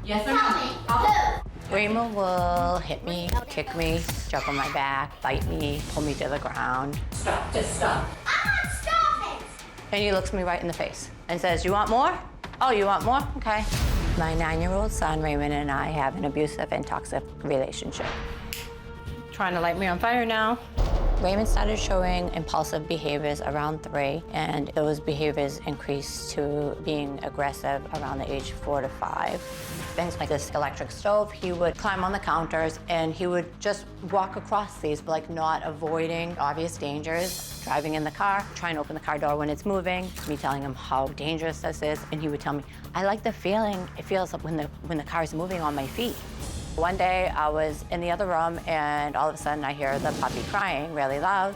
Yes or no? Raymond will hit me, kick me, jump on my back, bite me, pull me to the ground. Stop, just stop. I'm not stopping! And he looks me right in the face and says, "You want more? Oh, you want more? Okay." My 9-year-old son, Raymond, and I have an abusive and toxic relationship. Trying to light me on fire now. Raymond started showing impulsive behaviors around 3, and those behaviors increased to being aggressive around the age 4 to 5. Things like this electric stove, he would climb on the counters and he would just walk across these, but like not avoiding obvious dangers. Driving in the car, trying to open the car door when it's moving, me telling him how dangerous this is, and he would tell me, "I like the feeling it feels when the car is moving on my feet." One day, I was in the other room, and all of a sudden, I hear the puppy crying really loud.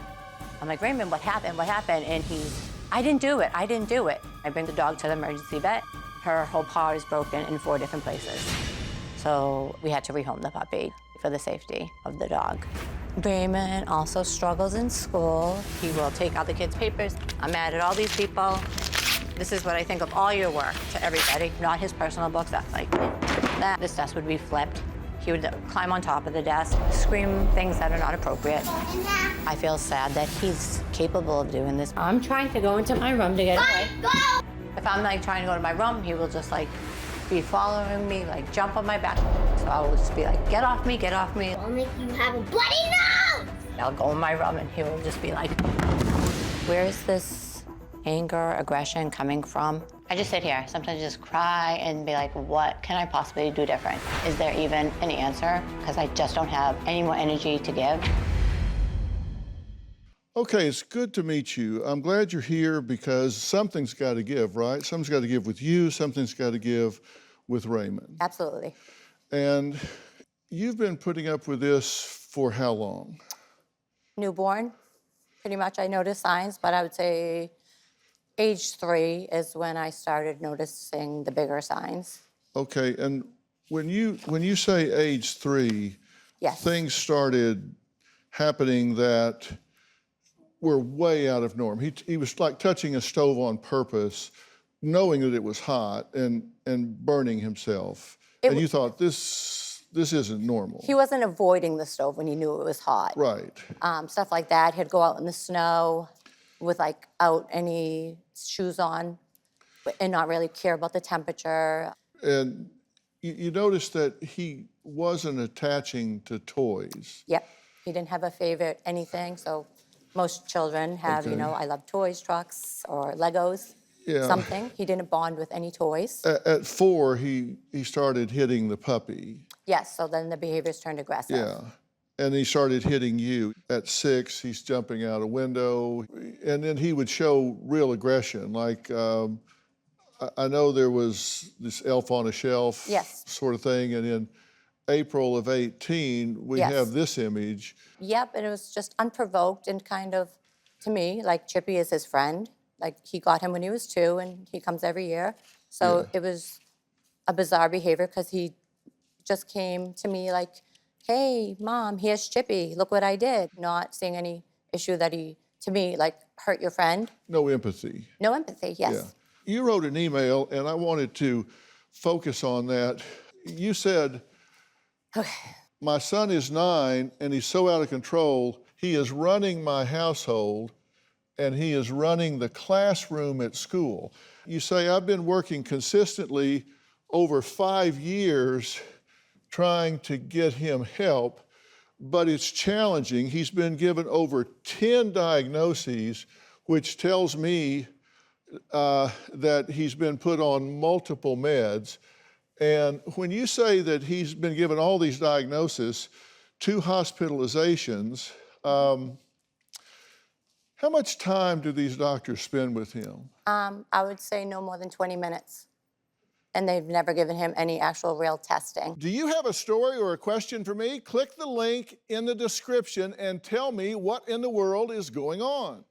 I'm like, "Raymond, what happened? What happened?" And he's, "I didn't do it. I didn't do it." I bring the dog to the emergency vet. Her whole paw is broken in 4 different places. So we had to rehome the puppy for the safety of the dog. Raymond also struggles in school. He will take out the kids' papers. I'm mad at all these people. This is what I think of all your work to everybody, not his personal books. That's like that. This desk would be flipped. He would climb on top of the desk, scream things that are not appropriate. I feel sad that he's capable of doing this. I'm trying to go into my room to get away. Go! If I'm like trying to go to my room, he will just like be following me, like jump on my back. So I will just be like, "Get off me, get off me." I'll make you have a bloody nose! I'll go in my room and he will just be like, "Where is this anger, aggression coming from?" I just sit here, sometimes just cry and be like, what can I possibly do different? Is there even an answer? Because I just don't have any more energy to give. Okay, it's good to meet you. I'm glad you're here because something's got to give, right? Something's got to give with you, something's got to give with Raymond. Absolutely. And you've been putting up with this for how long? Newborn, pretty much I noticed signs, but I would say age 3 is when I started noticing the bigger signs. Okay, and when you say age 3, Yes. things started happening that were way out of norm. He was like touching a stove on purpose, knowing that it was hot and burning himself. And you thought, this isn't normal. He wasn't avoiding the stove when he knew it was hot. Right. Stuff like that. He'd go out in the snow without any shoes on and not really care about the temperature. And you noticed that he wasn't attaching to toys. Yep. He didn't have a favorite anything, so most children have, Okay. I love toys, trucks, or Legos, Yeah. something. He didn't bond with any toys. At 4, he started hitting the puppy. Yes, so then the behaviors turned aggressive. Yeah. And he started hitting you. At 6, he's jumping out a window. And then he would show real aggression. Like, I know there was this elf on a shelf Yes. sort of thing. And in April of 18, we Yes. have this image. Yep, and it was just unprovoked and kind of, to me, like Chippy is his friend. Like he got him when he was 2 and he comes every year. So It was a bizarre behavior because he just came to me like, "Hey, Mom, here's Chippy. Look what I did." Not seeing any issue that he, to me, like hurt your friend. No empathy. No empathy, yes. Yeah. You wrote an email, and I wanted to focus on that. You said, "My son is 9, and he's so out of control. He is running my household, and he is running the classroom at school." You say, "I've been working consistently over 5 years trying to get him help, but it's challenging. He's been given over 10 diagnoses, which tells me that he's been put on multiple meds." And when you say that he's been given all these diagnoses, 2 hospitalizations, how much time do these doctors spend with him? I would say no more than 20 minutes. And they've never given him any actual real testing. Do you have a story or a question for me? Click the link in the description and tell me what in the world is going on.